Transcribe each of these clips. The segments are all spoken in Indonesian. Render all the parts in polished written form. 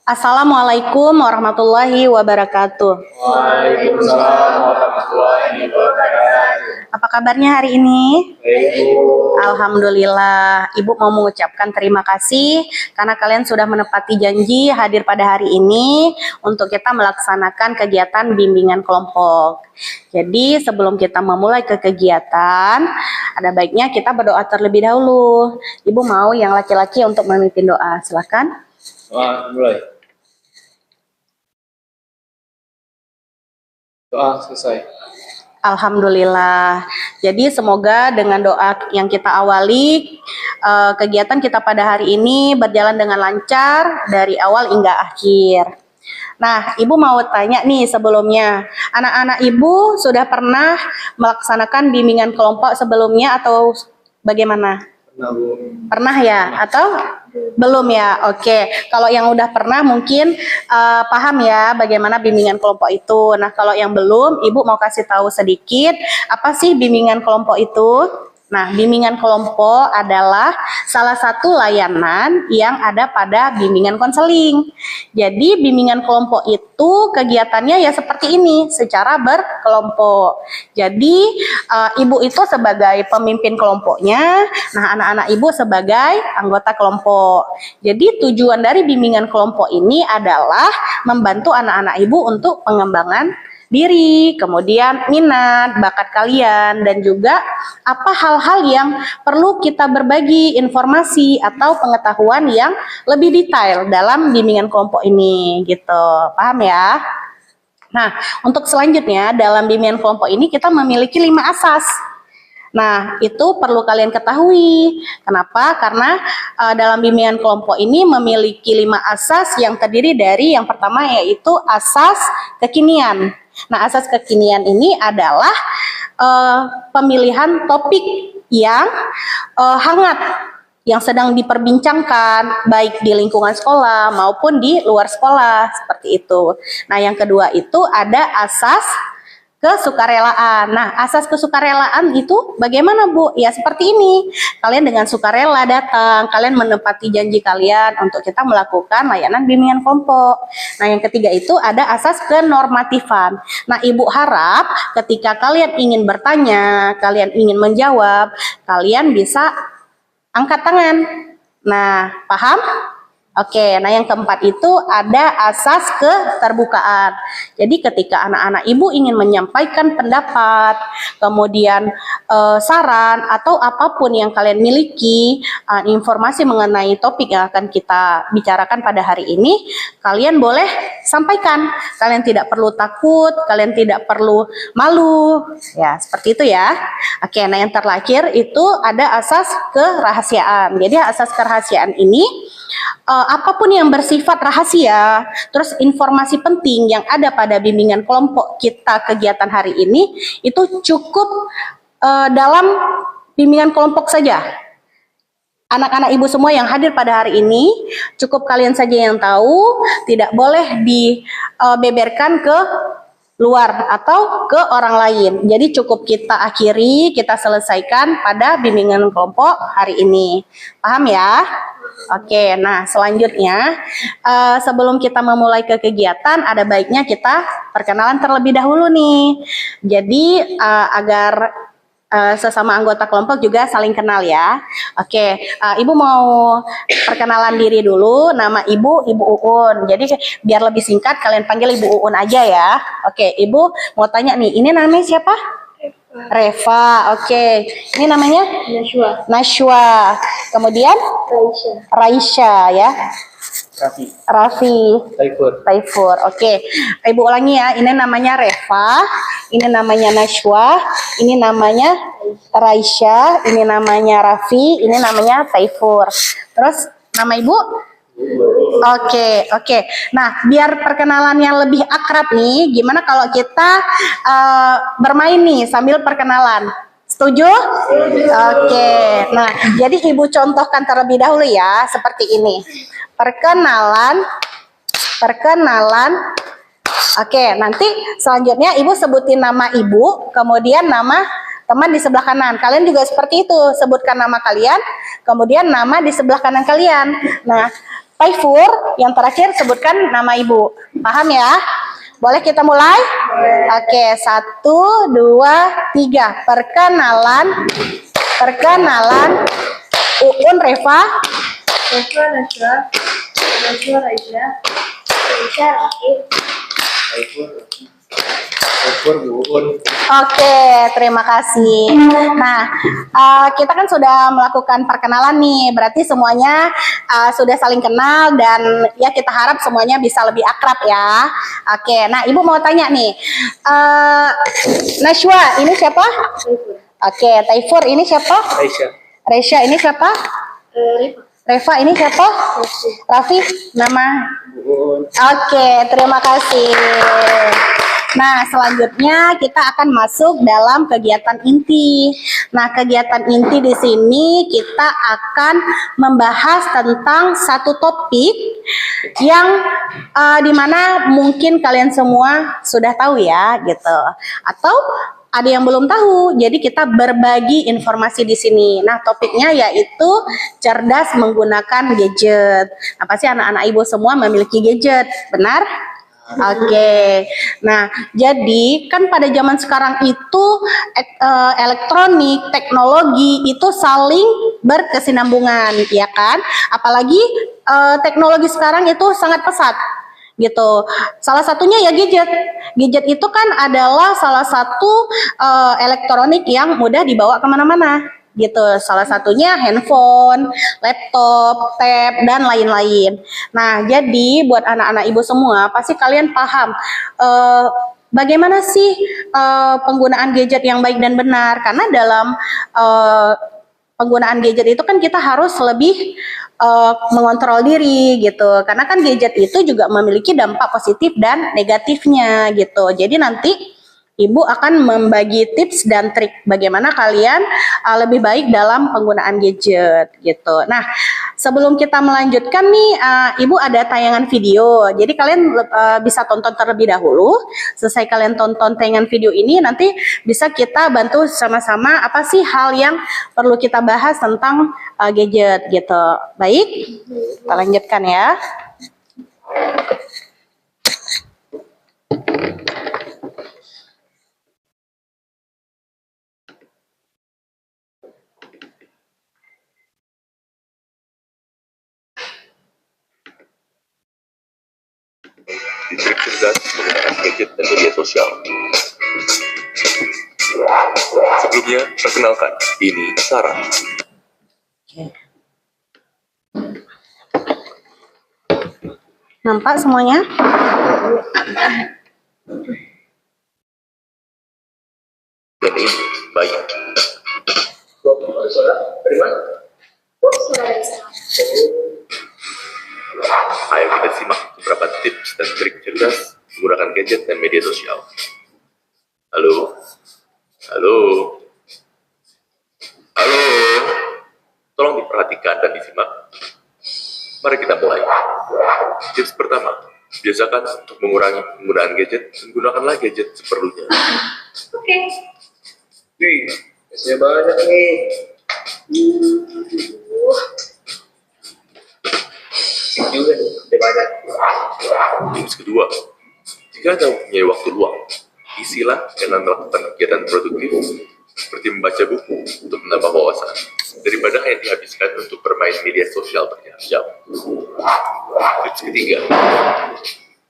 Assalamualaikum warahmatullahi wabarakatuh. Waalaikumsalam warahmatullahi wabarakatuh. Apa kabarnya hari ini? Alhamdulillah. Ibu mau mengucapkan terima kasih karena kalian sudah menepati janji hadir pada hari ini untuk kita melaksanakan kegiatan bimbingan kelompok. Jadi sebelum kita memulai ke kegiatan, ada baiknya kita berdoa terlebih dahulu. Ibu mau yang laki-laki untuk memimpin doa. Silakan. Mulai. Doa selesai. Alhamdulillah. Jadi semoga dengan doa yang kita awali, kegiatan kita pada hari ini berjalan dengan lancar dari awal hingga akhir. Nah, Ibu mau tanya nih sebelumnya, anak-anak Ibu sudah pernah melaksanakan bimbingan kelompok sebelumnya atau bagaimana? Pernah, Bu. Pernah ya? Atau belum ya? Oke. Kalau yang udah pernah mungkin paham ya bagaimana bimbingan kelompok itu. Nah, kalau yang belum, Ibu mau kasih tahu sedikit apa sih bimbingan kelompok itu? Nah, bimbingan kelompok adalah salah satu layanan yang ada pada bimbingan konseling. Jadi, bimbingan kelompok itu kegiatannya ya seperti ini, secara berkelompok. Jadi, Ibu itu sebagai pemimpin kelompoknya, nah anak-anak Ibu sebagai anggota kelompok. Jadi, tujuan dari bimbingan kelompok ini adalah membantu anak-anak Ibu untuk pengembangan diri, kemudian minat, bakat kalian, dan juga apa hal-hal yang perlu kita berbagi informasi atau pengetahuan yang lebih detail dalam bimbingan kelompok ini, gitu. Paham ya? Nah, untuk selanjutnya dalam bimbingan kelompok ini kita memiliki 5 asas. Nah, itu perlu kalian ketahui. Kenapa? Karena dalam bimbingan kelompok ini memiliki 5 asas yang terdiri dari yang pertama yaitu asas kekinian. Nah, asas kekinian ini adalah pemilihan topik yang hangat, yang sedang diperbincangkan baik di lingkungan sekolah maupun di luar sekolah, seperti itu. Nah, yang kedua itu ada asas kesukarelaan. Nah, asas kesukarelaan itu bagaimana, Bu? Ya seperti ini. Kalian dengan sukarela datang, kalian menepati janji kalian untuk kita melakukan layanan bimbingan kelompok. Nah, yang ketiga itu ada asas kenormatifan. Nah, Ibu harap ketika kalian ingin bertanya, kalian ingin menjawab, kalian bisa angkat tangan. Nah, paham? Oke, nah yang keempat itu ada asas keterbukaan. Jadi ketika anak-anak Ibu ingin menyampaikan pendapat, kemudian saran atau apapun yang kalian miliki, informasi mengenai topik yang akan kita bicarakan pada hari ini, kalian boleh sampaikan. Kalian tidak perlu takut, kalian tidak perlu malu. Ya, seperti itu ya. Oke, nah yang terakhir itu ada asas kerahasiaan. Jadi asas kerahasiaan ini apapun yang bersifat rahasia, terus informasi penting yang ada pada bimbingan kelompok kita kegiatan hari ini itu cukup dalam bimbingan kelompok saja. Anak-anak Ibu semua yang hadir pada hari ini cukup kalian saja yang tahu, tidak boleh dibeberkan ke luar atau ke orang lain. Jadi cukup kita akhiri, kita selesaikan pada bimbingan kelompok hari ini. Paham ya? Oke, nah selanjutnya sebelum kita memulai ke kegiatan, ada baiknya kita perkenalan terlebih dahulu nih. Jadi agar sesama anggota kelompok juga saling kenal ya. Oke, Ibu mau perkenalan diri dulu. Nama Ibu Uun. Jadi biar lebih singkat kalian panggil Ibu Uun aja ya. Oke, Ibu mau tanya nih, ini namanya siapa? Reva. Oke. Ini namanya? Nashwa. Kemudian? Raisya ya. Raffi. Taifur. Oke. Ibu ulangi ya. Ini namanya Reva, ini namanya Nashwa, ini namanya Raisya, ini namanya Raffi, ini namanya Taifur. Terus nama Ibu? Oke. Nah, biar perkenalannya lebih akrab nih, gimana kalau kita bermain nih sambil perkenalan? Setuju? Oke. Nah, jadi Ibu contohkan terlebih dahulu ya, seperti ini. Perkenalan. Oke, nanti selanjutnya Ibu sebutin nama Ibu, kemudian nama teman di sebelah kanan. Kalian juga seperti itu, sebutkan nama kalian, kemudian nama di sebelah kanan kalian. Nah, Taifur, yang terakhir sebutkan nama ibu. Paham ya? Boleh kita mulai? Oke, 1, 2, 3. Perkenalan. Uun Reva. Reva Najwa, Najwa Raja, Raja Rakib. Taifur, Bu Un. Oke, terima kasih. Nah, kita kan sudah melakukan perkenalan nih, berarti semuanya sudah saling kenal dan ya kita harap semuanya bisa lebih akrab ya. Oke, nah Ibu mau tanya nih, Najwa ini siapa? Oke, Taifur ini siapa? Aisyah. Resya ini siapa? Reva. Reva ini siapa? Raffi, nama? Bu Un. Oke, terima kasih. Nah, selanjutnya kita akan masuk dalam kegiatan inti. Nah, kegiatan inti di sini kita akan membahas tentang satu topik yang dimana mungkin kalian semua sudah tahu ya, gitu. Atau ada yang belum tahu, jadi kita berbagi informasi di sini. Nah, topiknya yaitu cerdas menggunakan gadget. Nah, pasti anak-anak ibu semua memiliki gadget, benar? Oke, nah jadi kan pada zaman sekarang itu elektronik, teknologi itu saling berkesinambungan, ya kan? Apalagi teknologi sekarang itu sangat pesat, gitu. Salah satunya ya gadget. Gadget itu kan adalah salah satu elektronik yang mudah dibawa kemana-mana, gitu. Salah satunya handphone, laptop, tab, dan lain-lain. Nah, jadi buat anak-anak ibu semua, pasti kalian paham bagaimana sih penggunaan gadget yang baik dan benar. Karena dalam penggunaan gadget itu kan kita harus lebih mengontrol diri gitu. Karena kan gadget itu juga memiliki dampak positif dan negatifnya gitu. Jadi nanti Ibu akan membagi tips dan trik bagaimana kalian lebih baik dalam penggunaan gadget gitu. Nah, sebelum kita melanjutkan nih, Ibu ada tayangan video. Jadi kalian bisa tonton terlebih dahulu. Selesai kalian tonton tayangan video ini, nanti bisa kita bantu sama-sama apa sih hal yang perlu kita bahas tentang gadget gitu. Baik, kita lanjutkan ya. Trik cerdas menggunakan gadget dan media sosial. Sebelumnya, perkenalkan, ini Sarah. Nampak semuanya? Dan ini baik. Dari mana? Ayo kita simak beberapa tips dan trik cerdas menggunakan gadget dan media sosial. Halo? Halo? Halo? Tolong diperhatikan dan disimak. Mari kita mulai. Tips pertama, biasakan untuk mengurangi penggunaan gadget dan gunakanlah gadget seperlunya. Oke. Wih, biasanya banyak nih. Sip juga nih, udah banyak. Tips kedua, jika Anda mempunyai waktu luang, isilah dengan melakukan kegiatan produktif seperti membaca buku untuk menambah wawasan daripada hanya dihabiskan untuk bermain media sosial berjam-jam. Tips ketiga,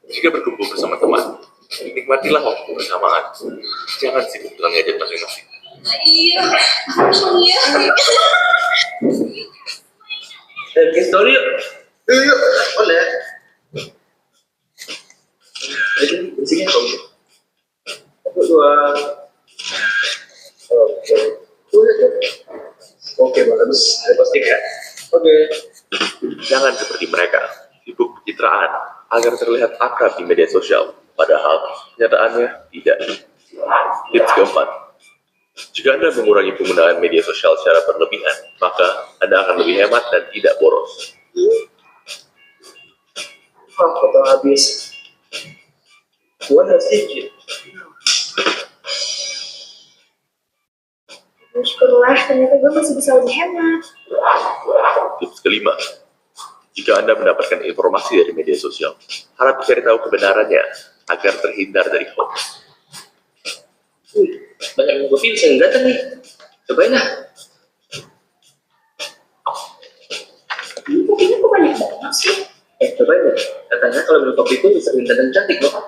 jika berkumpul bersama teman, nikmatilah waktu bersamaan. Jangan sibuk dengan gadget masing-masing. Iya. Bikin story yuk. Yuk, boleh. Jadi bersihnya kok. Satu, dua. Oke, bagus. Ada posting ya? Oke. Jangan seperti mereka, sibuk pencitraan agar terlihat akrab di media sosial, padahal kenyataannya tidak. Tips keempat, jika Anda mengurangi penggunaan media sosial secara berlebihan, maka Anda akan lebih hemat dan tidak boros. Oh, foto habis. Gua udah sedikit. Syukurlah, ternyata gue masih bisa lebih hemat. Tips kelima, Jika Anda mendapatkan informasi dari media sosial, harap cari tahu kebenarannya agar terhindar dari hoax. Banyak yang gue pilih yang datang nih. Cobain lah. Ini kopinya kok banyak banget sih? Cobain deh. Katanya kalau minum kopi itu bisa bikin dandan cantik loh.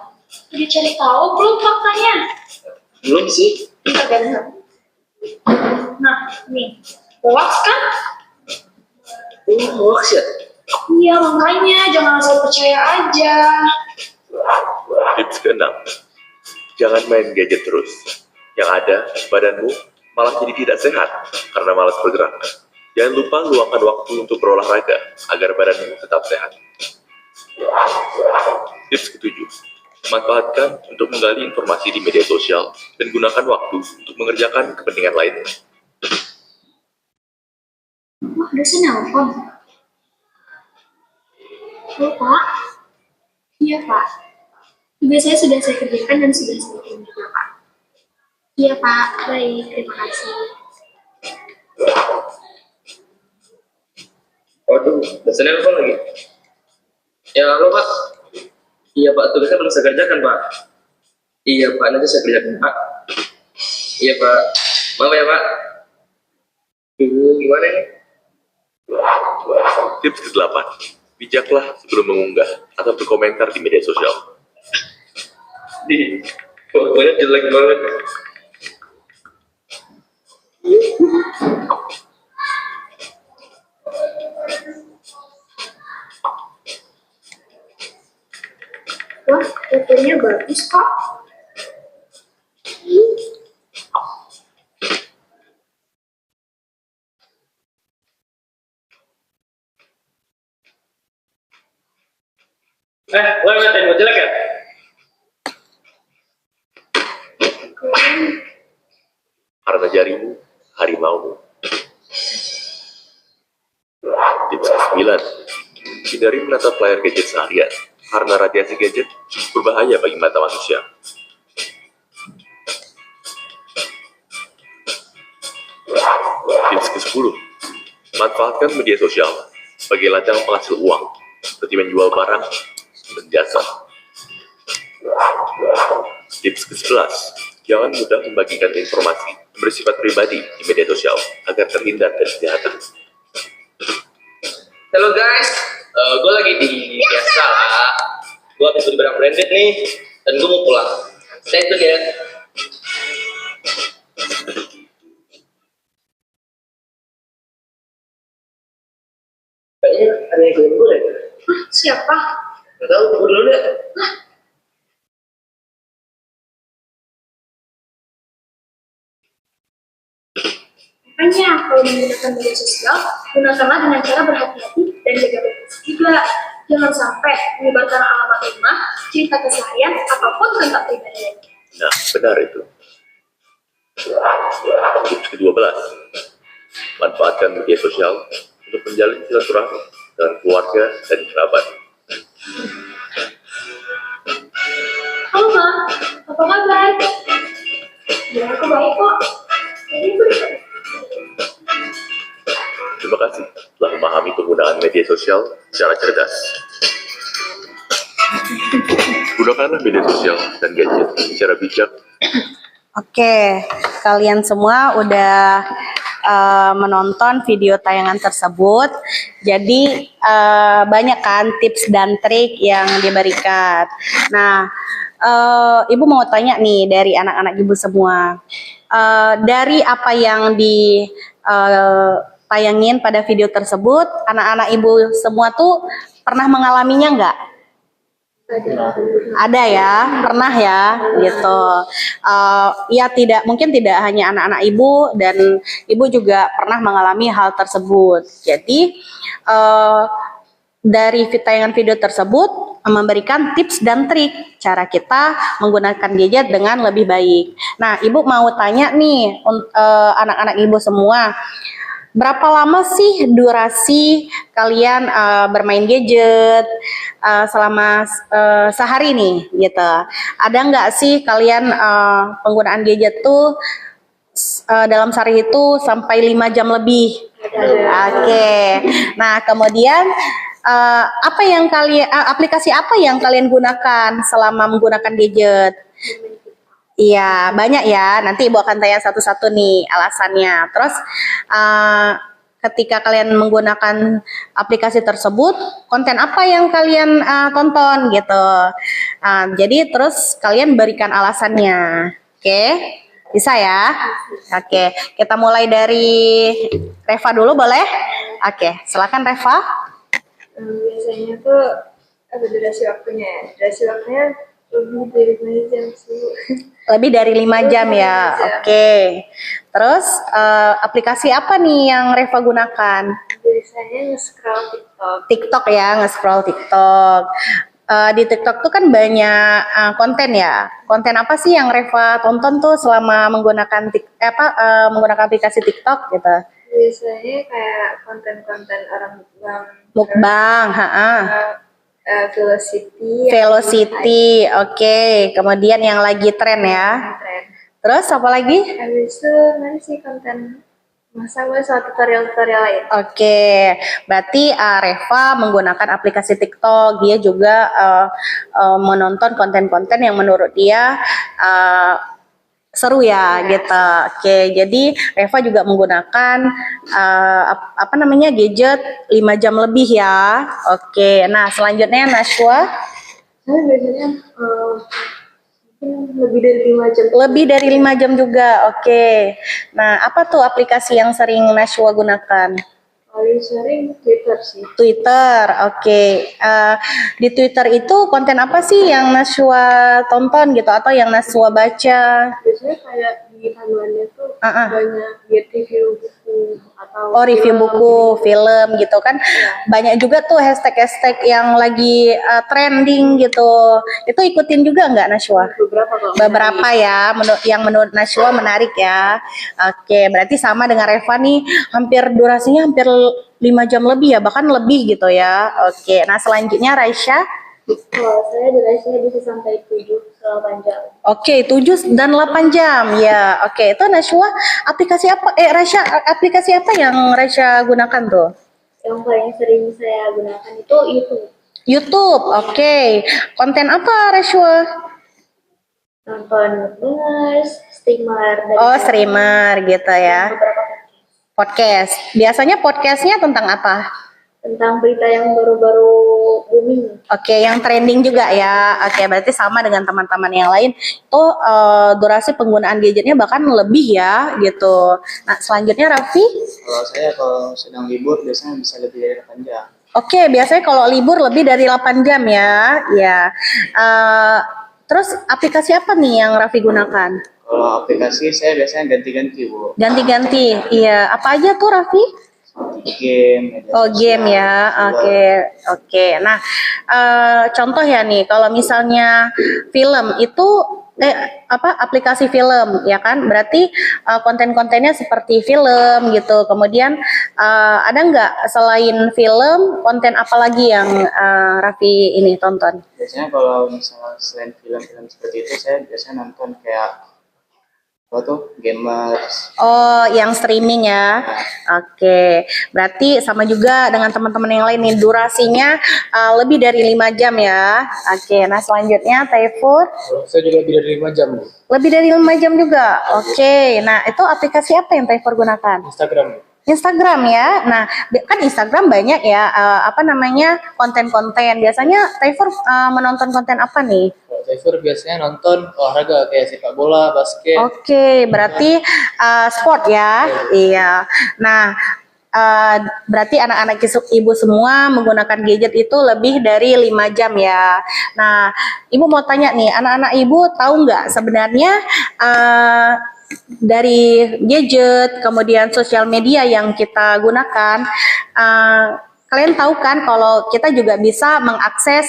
Udah cari tahu belum faktanya? Belum sih. Bentar, bentar. Nah, nih. Hoax kan? Hoax ya? Iya, makanya jangan asal percaya aja. Tips ke-6, jangan main gadget terus. Yang ada, badanmu malah jadi tidak sehat karena malas bergerak. Jangan lupa luangkan waktu untuk berolahraga agar badanmu tetap sehat. Tips ke-7, manfaatkan untuk menggali informasi di media sosial dan gunakan waktu untuk mengerjakan kepentingan lainnya. Wah, dosen nelfon. Halo, Pak. Iya, Pak. Tugas saya sudah saya kerjakan dan sudah saya kirim juga, Pak. Iya, Pak. Baik, terima kasih. Waduh, dosen nelfon lagi. Ya, halo Pak. Iya Pak, tugasnya belum saya kerjakan Pak. Iya Pak, nanti saya kerjakan Pak. Iya Pak. Maaf ya Pak. Gimana nih? Tips ke-8, bijaklah sebelum mengunggah atau berkomentar di media sosial. Di fotonya jelek banget. Wah, fotonya bagus, Kak. Lo ngatain gue jelek ya? Karena jarimu, harimaumu. Tips ke-9, hindari menatap layar gadget seharian, karena radiasi gadget cukup berbahaya bagi mata manusia. Tips ke-10, manfaatkan media sosial sebagai ladang penghasil uang, seperti menjual barang dan jasa. Tips ke-11, jangan mudah membagikan informasi yang bersifat pribadi di media sosial agar terhindar dari kejahatan. Halo guys, gue lagi di biasa lah. Gue habis beli barang branded nih, dan gue mau pulang. Stay tune ya. Kayaknya ada yang kirim gue deh. Hah, siapa? Gak tau, gue dulu deh. Makanya, kalau menggunakan media sosial, gunakanlah dengan cara berhati-hati dan jaga privasi juga. Jangan sampai menyebarkan alamat rumah, cerita keseharian, apapun tentang pribadi lainnya. Nah, benar itu. Tips ke-12, manfaatkan media sosial untuk menjalin silaturahmi dengan keluarga dan kerabat. Halo, Ma. Apa kabar? Ya, aku baik kok. Ini gue Terima kasih telah memahami penggunaan media sosial secara cerdas. Gunakanlah media sosial dan gadget secara bijak. Oke, kalian semua udah menonton video tayangan tersebut. Jadi banyak kan tips dan trik yang diberikan. Nah, Ibu mau tanya nih dari anak-anak Ibu semua. Dari apa yang ditayangin pada video tersebut, anak-anak Ibu semua tuh pernah mengalaminya nggak? Ada ya, pernah ya, gitu. Ya mungkin tidak hanya anak-anak Ibu dan Ibu juga pernah mengalami hal tersebut. Jadi dari tayangan video tersebut memberikan tips dan trik cara kita menggunakan gadget dengan lebih baik. Nah, Ibu mau tanya nih anak-anak Ibu semua. Berapa lama sih durasi kalian bermain gadget selama sehari nih gitu? Ada nggak sih kalian penggunaan gadget tuh dalam sehari itu sampai 5 jam lebih? Oke. Nah, kemudian apa yang kalian aplikasi apa yang kalian gunakan selama menggunakan gadget? Iya, banyak ya. Nanti Ibu akan tanya satu-satu nih alasannya. Terus ketika kalian menggunakan aplikasi tersebut, konten apa yang kalian tonton gitu. Jadi terus kalian berikan alasannya. Oke? Bisa ya? Oke, kita mulai dari Reva dulu boleh? Oke, silakan Reva. Biasanya tuh ada durasi waktunya ya. Durasi waktunya lebih dari 5 jam sih. Lebih dari 5 jam ya. Oke. Terus aplikasi apa nih yang Reva gunakan? Biasanya nge-scroll TikTok. TikTok ya, nge-scroll TikTok. Di TikTok tuh kan banyak konten ya. Konten apa sih yang Reva tonton tuh selama menggunakan menggunakan aplikasi TikTok gitu? Biasanya kayak konten-konten orang Mukbang, Velocity. Velocity, oke. Kemudian yang lagi tren ya. Tren. Terus apa lagi? Habis itu mana sih konten masak soal tutorial-tutorial lain. Oke, berarti Reva menggunakan aplikasi TikTok. Dia juga menonton konten-konten yang menurut dia seru ya gitu. Oke, jadi Reva juga menggunakan gadget 5 jam lebih ya. Oke, nah selanjutnya Nashwa. Saya biasanya mungkin lebih dari 5 jam. Lebih dari 5 jam juga. Oke. Nah, apa tuh aplikasi yang sering Nashwa gunakan? Paling sering Twitter sih. Twitter, oke. Di Twitter itu konten apa sih yang Nashwa tonton gitu atau yang Nashwa baca? Biasanya kayak di timeline-nya tuh banyak dia review buku atau review buku, film gitu kan. Banyak juga tuh hashtag-hashtag yang lagi trending gitu. Itu ikutin juga nggak Nashwa? Beberapa ya, yang menurut Nashwa menarik ya. Oke, berarti sama dengan Reva nih, durasinya hampir 5 jam lebih ya, bahkan lebih gitu ya. Oke, nah selanjutnya Raisya. Kalau saya durasinya bisa sampai 7-8 jam. Oke, 7 dan 8 jam ya. Oke, itu Nashwa aplikasi apa? Raisya, aplikasi apa yang Raisya gunakan tuh? Yang paling sering saya gunakan itu YouTube. YouTube, oke. Konten apa Raisya? Nonton youtubers, streamer. Streamer gitu ya. Beberapa Podcast. Biasanya podcastnya tentang apa? tentang berita yang baru-baru booming. Oke, yang trending juga ya. Oke, berarti sama dengan teman-teman yang lain. Itu durasi penggunaan gadgetnya bahkan lebih ya, gitu. Nah, selanjutnya Raffi. Kalau saya kalau sedang libur biasanya bisa lebih dari 8 jam. Oke, biasanya kalau libur lebih dari 8 jam ya. Ya. Terus aplikasi apa nih yang Raffi gunakan? Kalau aplikasi saya biasanya ganti-ganti, Bu. Ganti-ganti. Iya, apa aja tuh Raffi? Game. Game ya. Oke. Nah, contoh ya nih, kalau misalnya film itu aplikasi film ya kan, berarti konten-kontennya seperti film gitu. Kemudian ada nggak selain film, konten apa lagi yang Raffi ini tonton? Biasanya kalau misalnya selain film-film seperti itu saya biasanya nonton kayak gamers. Oh, yang streaming ya. Oke. Berarti sama juga dengan teman-teman yang lain nih, durasinya lebih dari 5 jam ya. Oke, nah selanjutnya Taifur. Saya juga lebih dari 5 jam, Bu. Lebih dari 5 jam juga. Oke. Nah, itu aplikasi apa yang Taifur gunakan? Instagram ya. Nah, kan Instagram banyak ya konten-konten. Biasanya Taifur menonton konten apa nih? Taifur biasanya nonton olahraga kayak sepak bola, basket. Oke, berarti sport ya. Iya. Nah, berarti anak-anak ibu semua menggunakan gadget itu lebih dari 5 jam ya. Nah, ibu mau tanya nih, anak-anak ibu tahu nggak sebenarnya dari gadget, kemudian sosial media yang kita gunakan, kalian tahu kan kalau kita juga bisa mengakses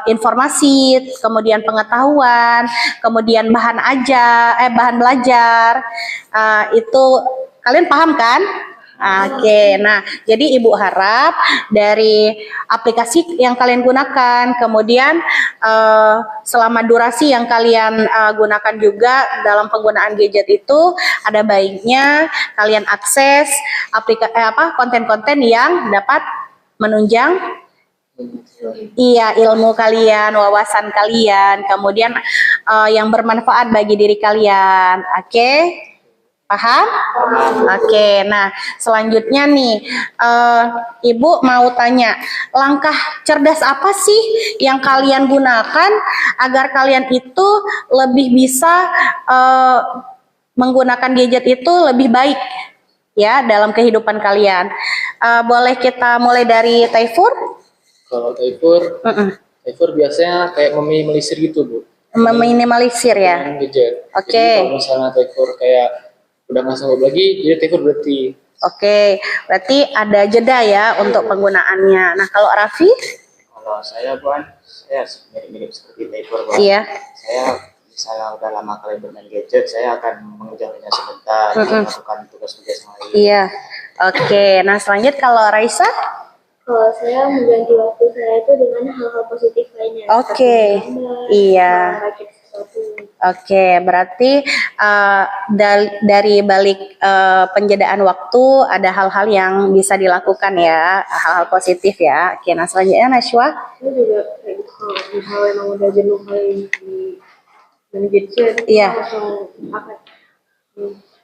informasi, kemudian pengetahuan, kemudian bahan belajar, itu kalian paham kan? Oke, nah jadi ibu harap dari aplikasi yang kalian gunakan, kemudian selama durasi yang kalian gunakan juga dalam penggunaan gadget itu, ada baiknya kalian akses konten-konten yang dapat menunjang iya ilmu kalian, wawasan kalian, kemudian yang bermanfaat bagi diri kalian. Oke? Paham? Oke, nah selanjutnya nih, Ibu mau tanya, langkah cerdas apa sih yang kalian gunakan agar kalian itu lebih bisa menggunakan gadget itu lebih baik ya dalam kehidupan kalian? Boleh kita mulai dari Taifur? Kalau Taifur biasanya kayak meminimalisir gitu, Bu. Meminimalisir ya. Dengan gadget. Oke. Jadi kalau misalnya Taifur kayak udah nggak sanggup lagi, jadi Taifur berhenti. Oke, berarti ada jeda ya untuk penggunaannya. Nah, kalau Raffi? Kalau saya, saya mirip-mirip seperti Taifur, Iya. Saya misalnya udah lama kali bermain gadget, saya akan menjauhinya sebentar, melakukan tugas-tugas yang lain. Iya. Oke, nah selanjutnya kalau Raisa? Kalau saya mengganti waktu saya itu dengan hal-hal positif lainnya. Oke, seperti gambar, iya. merakit sesuatu. Oke, berarti dari balik penjedaan waktu ada hal-hal yang bisa dilakukan ya, hal-hal positif ya. Oke, nah selanjutnya Nashwa? Saya juga kayak gitu, kalau misalnya emang udah jenuh kali di gadget, Iya. langsung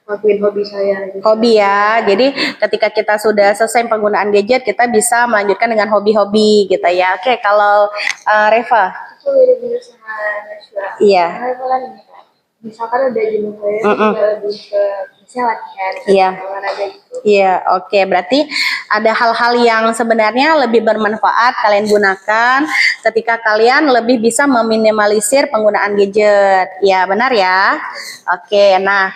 lakuin hobi saya. Gitu. Hobi ya, jadi ketika kita sudah selesai penggunaan gadget, kita bisa melanjutkan dengan hobi-hobi gitu ya. Oke, kalau Reva? Itu mirip-mirip sama Nashwa. Iya. Karena kan ini kan, misalkan udah jenuh kali, juga lebih ke misalnya latihan, Iya. olahraga gitu. Iya, oke. Berarti ada hal-hal yang sebenarnya lebih bermanfaat kalian gunakan ketika kalian lebih bisa meminimalisir penggunaan gadget. Ya, benar ya? Oke, nah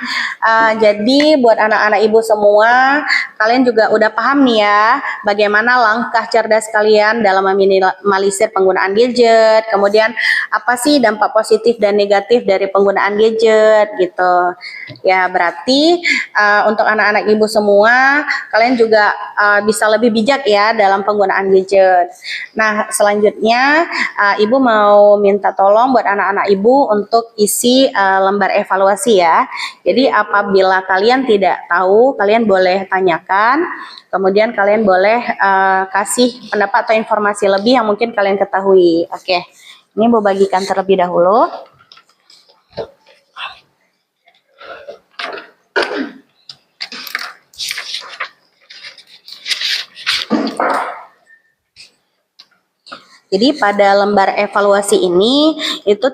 jadi buat anak-anak ibu semua, kalian juga udah paham nih ya bagaimana langkah cerdas kalian dalam meminimalisir penggunaan gadget. Kemudian apa sih dampak positif dan negatif dari penggunaan gadget gitu. Ya, berarti untuk anak-anak ibu semua, kalian juga bisa lebih bijak ya dalam penggunaan gadget. Nah, selanjutnya ibu mau minta tolong buat anak-anak ibu untuk isi lembar evaluasi ya. Jadi apabila kalian tidak tahu, kalian boleh tanyakan. Kemudian kalian boleh kasih pendapat atau informasi lebih yang mungkin kalian ketahui. Oke, ini ibu bagikan terlebih dahulu. Jadi pada lembar evaluasi ini itu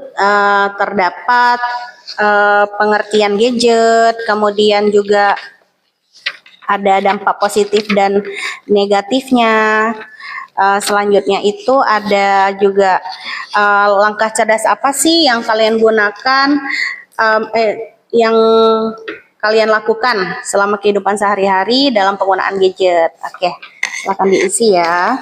terdapat pengertian gadget, kemudian juga ada dampak positif dan negatifnya. Selanjutnya itu ada juga langkah cerdas apa sih yang kalian gunakan, yang kalian lakukan selama kehidupan sehari-hari dalam penggunaan gadget. Oke, silakan diisi ya.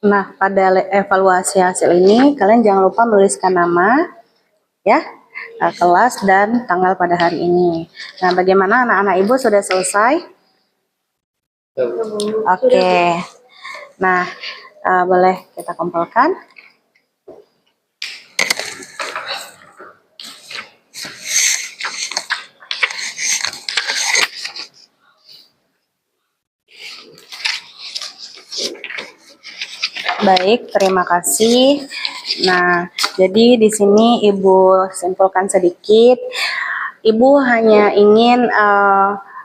Nah, pada evaluasi hasil ini, kalian jangan lupa menuliskan nama, ya, kelas dan tanggal pada hari ini. Nah, bagaimana anak-anak ibu sudah selesai? Oke. Nah, boleh kita kumpulkan. Baik, terima kasih. Nah, jadi di sini Ibu simpulkan sedikit. Ibu hanya ingin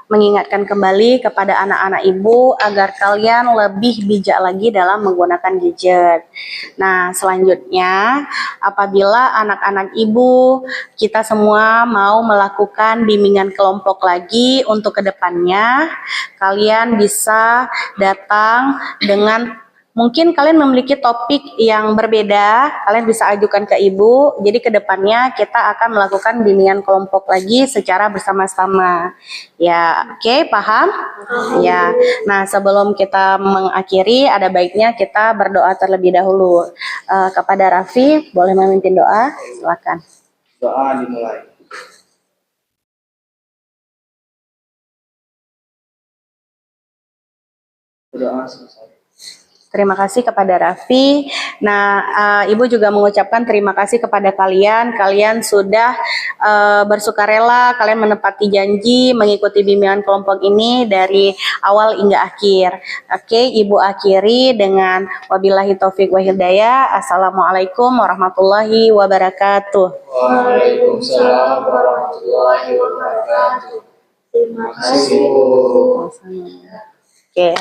mengingatkan kembali kepada anak-anak Ibu agar kalian lebih bijak lagi dalam menggunakan gadget. Nah, selanjutnya apabila anak-anak Ibu, kita semua mau melakukan bimbingan kelompok lagi untuk kedepannya, kalian bisa datang dengan mungkin kalian memiliki topik yang berbeda, kalian bisa ajukan ke Ibu. Jadi kedepannya kita akan melakukan bimbingan kelompok lagi secara bersama-sama. Ya, oke, paham? Ya. Nah, sebelum kita mengakhiri, ada baiknya kita berdoa terlebih dahulu. Kepada Raffi, boleh memimpin doa? Silakan. Doa dimulai. Doa selesai. Terima kasih kepada Raffi. Nah, Ibu juga mengucapkan terima kasih kepada kalian. Kalian sudah bersukarela, kalian menepati janji mengikuti bimbingan kelompok ini dari awal hingga akhir. Oke, Ibu akhiri dengan wabillahi taufik wa hidayah. Assalamualaikum warahmatullahi wabarakatuh. Waalaikumsalam warahmatullahi wabarakatuh. Terima kasih. Oke.